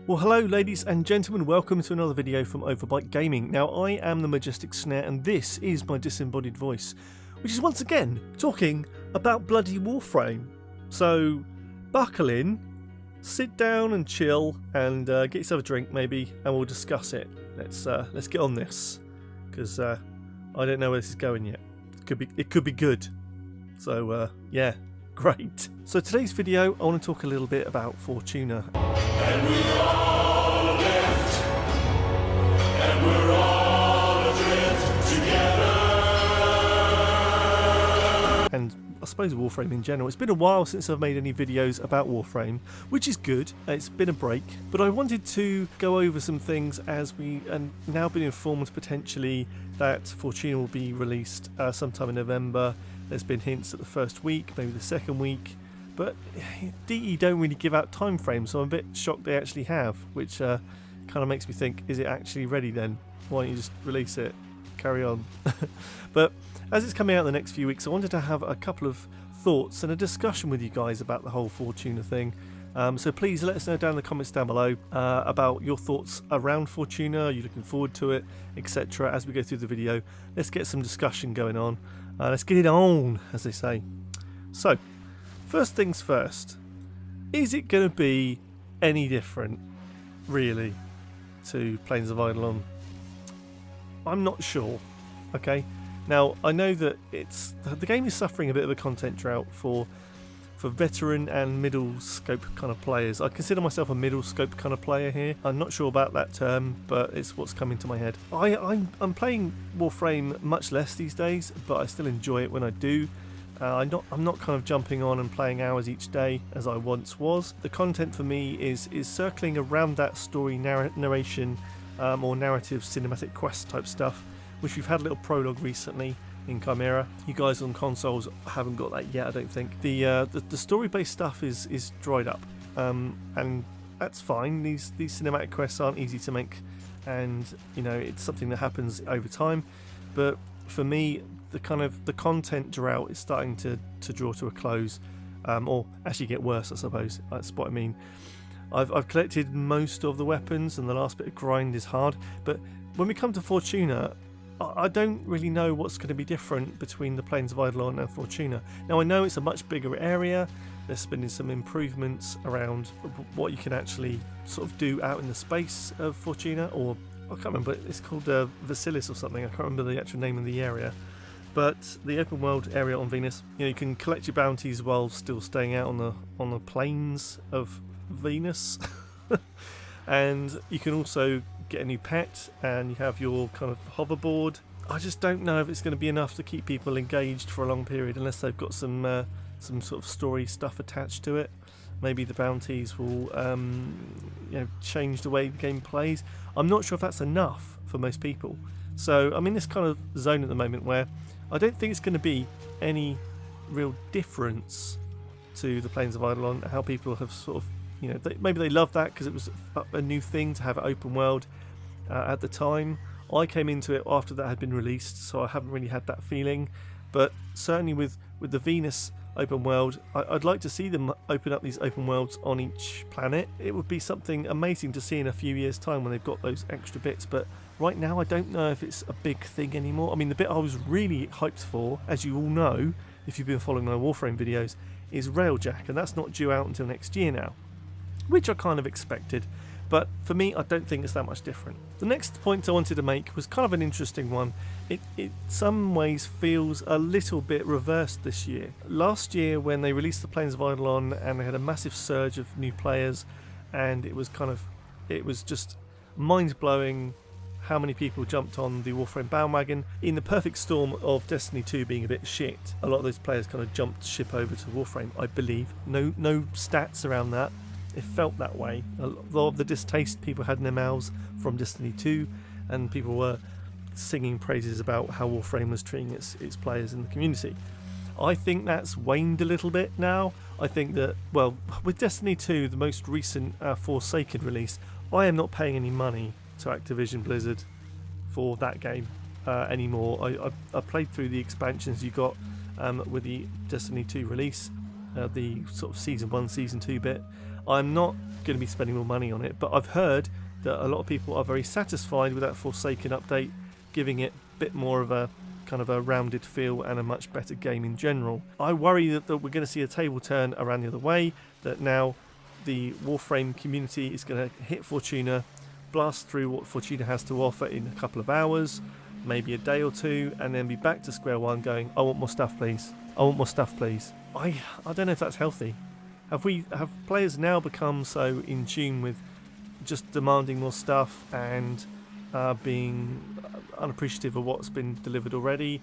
Well, hello ladies and gentlemen, welcome to another video from Overbite Gaming. Now, I am the Majestic Snare and this is my disembodied voice, which is once again talking about bloody Warframe. So, buckle in, sit down and chill and get yourself a drink maybe and we'll discuss it. Let's get on this, because I don't know where this is going yet. It could be good. So, yeah, great. So today's video, I want to talk a little bit about Fortuna. And we're all left, and we're all adrift together. And I suppose Warframe in general. It's been a while since I've made any videos about Warframe, which is good. It's been a break, but I wanted to go over some things as and now been informed potentially that Fortuna will be released sometime in November. There's been hints at the first week, maybe the second week. But DE don't really give out time frames, so I'm a bit shocked they actually have, which kind of makes me think, is it actually ready then? Why don't you just release it? Carry on. But as it's coming out in the next few weeks, I wanted to have a couple of thoughts and a discussion with you guys about the whole Fortuna thing. So please let us know down in the comments down below about your thoughts around Fortuna. Are you looking forward to it, etc. As we go through the video, let's get some discussion going on. Let's get it on, as they say. So, first things first, is it going to be any different, really, to Planes of Eidolon? I'm not sure, okay? Now, I know that the game is suffering a bit of a content drought for veteran and middle scope kind of players. I consider myself a middle scope kind of player here. I'm not sure about that term, but it's what's coming to my head. I'm playing Warframe much less these days, but I still enjoy it when I do. I'm not kind of jumping on and playing hours each day as I once was. The content for me is circling around that story narration or narrative cinematic quest type stuff, which we've had a little prologue recently in Chimera. You guys on consoles haven't got that yet, I don't think. The story-based stuff is dried up, and that's fine. These cinematic quests aren't easy to make, and you know it's something that happens over time. But for me, the content drought is starting to draw to a close, or actually get worse, I suppose. That's what I mean. I've collected most of the weapons, and the last bit of grind is hard. But when we come to Fortuna, I don't really know what's going to be different between the Planes of Eidolon and Fortuna. Now, I know it's a much bigger area. There's been some improvements around what you can actually sort of do out in the space of Fortuna, or I can't remember. It's called Vasilis or something. I can't remember the actual name of the area. But the open world area on Venus, you can collect your bounties while still staying out on the plains of Venus, and you can also get a new pet, and you have your kind of hoverboard. I just don't know if it's going to be enough to keep people engaged for a long period unless they've got some sort of story stuff attached to it. Maybe the bounties will change the way the game plays. I'm not sure if that's enough for most people. So I'm in this kind of zone at the moment where I don't think it's going to be any real difference to the Planes of Eidolon. How people have sort of, maybe they love that because it was a new thing to have an open world at the time. I came into it after that had been released, so I haven't really had that feeling. But certainly with the Venus open world, I'd like to see them open up these open worlds on each planet. It would be something amazing to see in a few years' time when they've got those extra bits. But right now, I don't know if it's a big thing anymore. I mean, the bit I was really hyped for, as you all know, if you've been following my Warframe videos, is Railjack, and that's not due out until next year now, which I kind of expected. But for me, I don't think it's that much different. The next point I wanted to make was kind of an interesting one. It some ways feels a little bit reversed this year. Last year, when they released the Planes of Eidolon and they had a massive surge of new players, and it was just mind-blowing how many people jumped on the Warframe bandwagon. In the perfect storm of Destiny 2 being a bit shit, a lot of those players kind of jumped ship over to Warframe, I believe. No stats around that. It felt that way. A lot of the distaste people had in their mouths from Destiny 2, and people were singing praises about how Warframe was treating its players in the community. I think that's waned a little bit now. I think that, well, with Destiny 2, the most recent Forsaken release, I am not paying any money to Activision Blizzard for that game anymore. I played through the expansions you got with the Destiny 2 release, the sort of Season 1, Season 2 bit. I'm not going to be spending more money on it, but I've heard that a lot of people are very satisfied with that Forsaken update, giving it a bit more of a kind of a rounded feel and a much better game in general. I worry that we're going to see a table turn around the other way, that now the Warframe community is going to hit Fortuna, blast through what Fortuna has to offer in a couple of hours, maybe a day or two, and then be back to square one going, I want more stuff please, I want more stuff please. I don't know if that's healthy. Have players now become so in tune with just demanding more stuff and being unappreciative of what's been delivered already?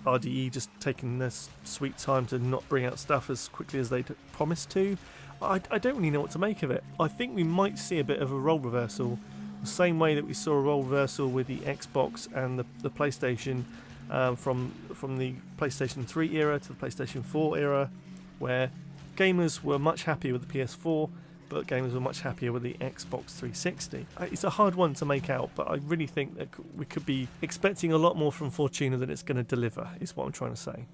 RDE just taking this sweet time to not bring out stuff as quickly as they'd promised to? I don't really know what to make of it. I think we might see a bit of a role reversal, the same way that we saw a role reversal with the Xbox and the PlayStation, from the PlayStation 3 era to the PlayStation 4 era, where gamers were much happier with the PS4, but gamers were much happier with the Xbox 360. It's a hard one to make out, but I really think that we could be expecting a lot more from Fortuna than it's going to deliver, is what I'm trying to say.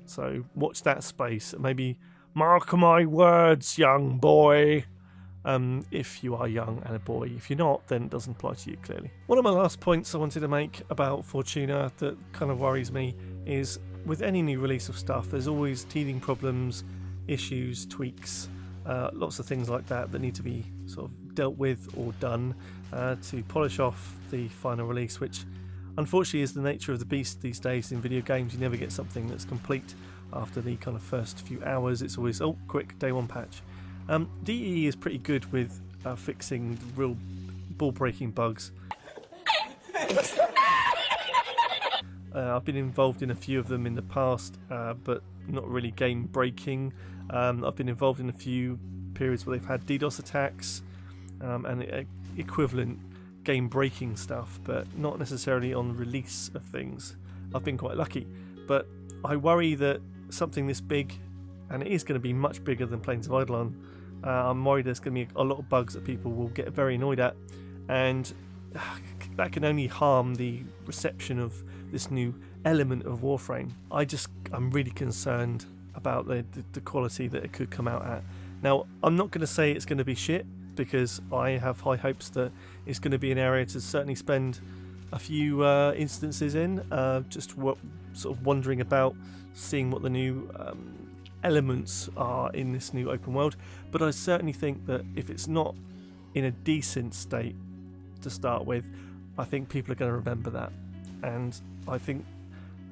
So watch that space. Maybe mark my words, young boy. If you are young and a boy. If you're not, then it doesn't apply to you, clearly. One of my last points I wanted to make about Fortuna that kind of worries me is, with any new release of stuff, there's always teething problems, issues, tweaks, lots of things like that need to be sort of dealt with or done to polish off the final release, which unfortunately is the nature of the beast these days in video games. You never get something that's complete after the kind of first few hours. It's always, oh, quick, day one patch. DE is pretty good with fixing real ball-breaking bugs. I've been involved in a few of them in the past, but not really game-breaking. I've been involved in a few periods where they've had DDoS attacks and equivalent game-breaking stuff, but not necessarily on release of things. I've been quite lucky, but I worry that something this big, and it is going to be much bigger than Plains of Eidolon, I'm worried there's going to be a lot of bugs that people will get very annoyed at, and that can only harm the reception of this new element of Warframe. I'm really concerned about the quality that it could come out at. Now, I'm not going to say it's going to be shit, because I have high hopes that it's going to be an area to certainly spend a few instances in, sort of wandering about, seeing what the new elements are in this new open world. But I certainly think that if it's not in a decent state to start with, I think people are going to remember that, and I think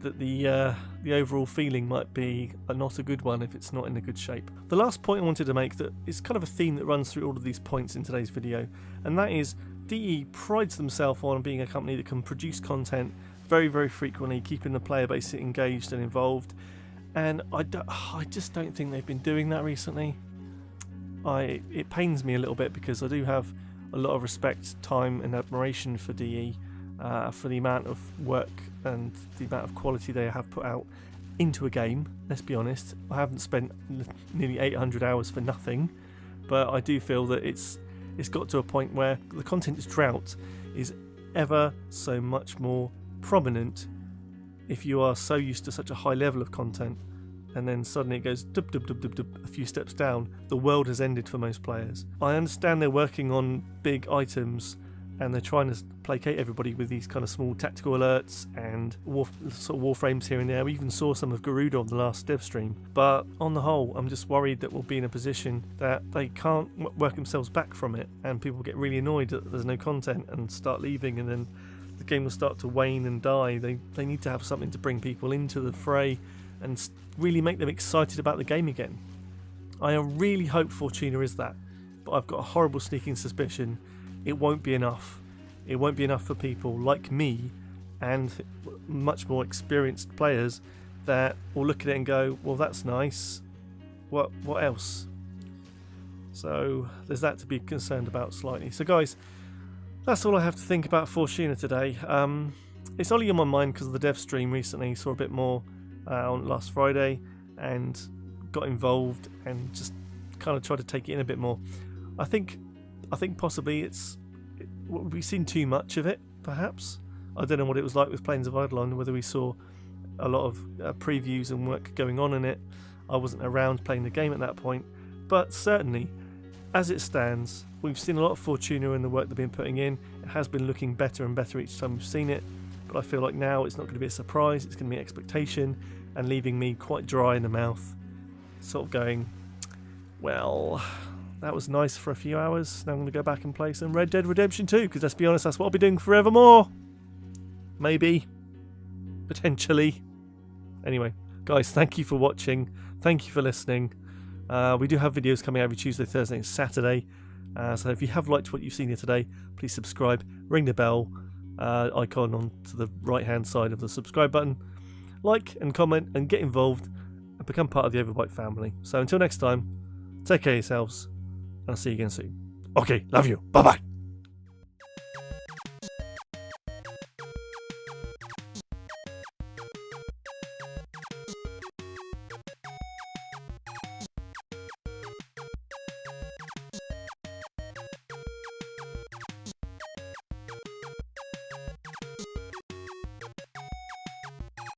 that the overall feeling might be not a good one if it's not in a good shape. The last point I wanted to make, that is kind of a theme that runs through all of these points in today's video, and that is DE prides themselves on being a company that can produce content very, very frequently, keeping the player base engaged and involved, and I just don't think they've been doing that recently. It pains me a little bit, because I do have a lot of respect, time and admiration for DE, for the amount of work and the amount of quality they have put out into a game. Let's be honest, I haven't spent nearly 800 hours for nothing, but I do feel that it's got to a point where the content drought is ever so much more prominent if you are so used to such a high level of content, and then suddenly it goes dub dub dub dub dub a few steps down. The world has ended for most players. I understand they're working on big items and they're trying to placate everybody with these kind of small tactical alerts and sort of Warframes here and there. We even saw some of Garuda on the last dev stream, but on the whole, I'm just worried that we'll be in a position that they can't work themselves back from it, and people get really annoyed that there's no content and start leaving, and then the game will start to wane and die. They need to have something to bring people into the fray and really make them excited about the game again. I really hope Fortuna is that, but I've got a horrible sneaking suspicion it won't be enough. It won't be enough for people like me and much more experienced players that will look at it and go, well, that's nice, what else? So there's that to be concerned about slightly. So guys, that's all I have to think about Fortuna today. It's only on my mind because of the dev stream recently. Saw a bit more on last Friday and got involved and just kind of tried to take it in a bit more. I think possibly we've seen too much of it, perhaps. I don't know what it was like with Plains of Eidolon, whether we saw a lot of previews and work going on in it. I wasn't around playing the game at that point, but certainly as it stands, we've seen a lot of Fortuna in the work they've been putting in. It has been looking better and better each time we've seen it, but I feel like now it's not going to be a surprise, it's going to be expectation, and leaving me quite dry in the mouth, sort of going, well, that was nice for a few hours, now I'm going to go back and play some Red Dead Redemption 2, because let's be honest, that's what I'll be doing forevermore. Maybe. Potentially. Anyway, guys, thank you for watching, thank you for listening. We do have videos coming out every Tuesday, Thursday and Saturday, so if you have liked what you've seen here today, please subscribe, ring the bell icon on to the right hand side of the subscribe button, like and comment and get involved and become part of the Overbite family. So until next time, take care of yourselves and I'll see you again soon. Okay, love you, bye bye.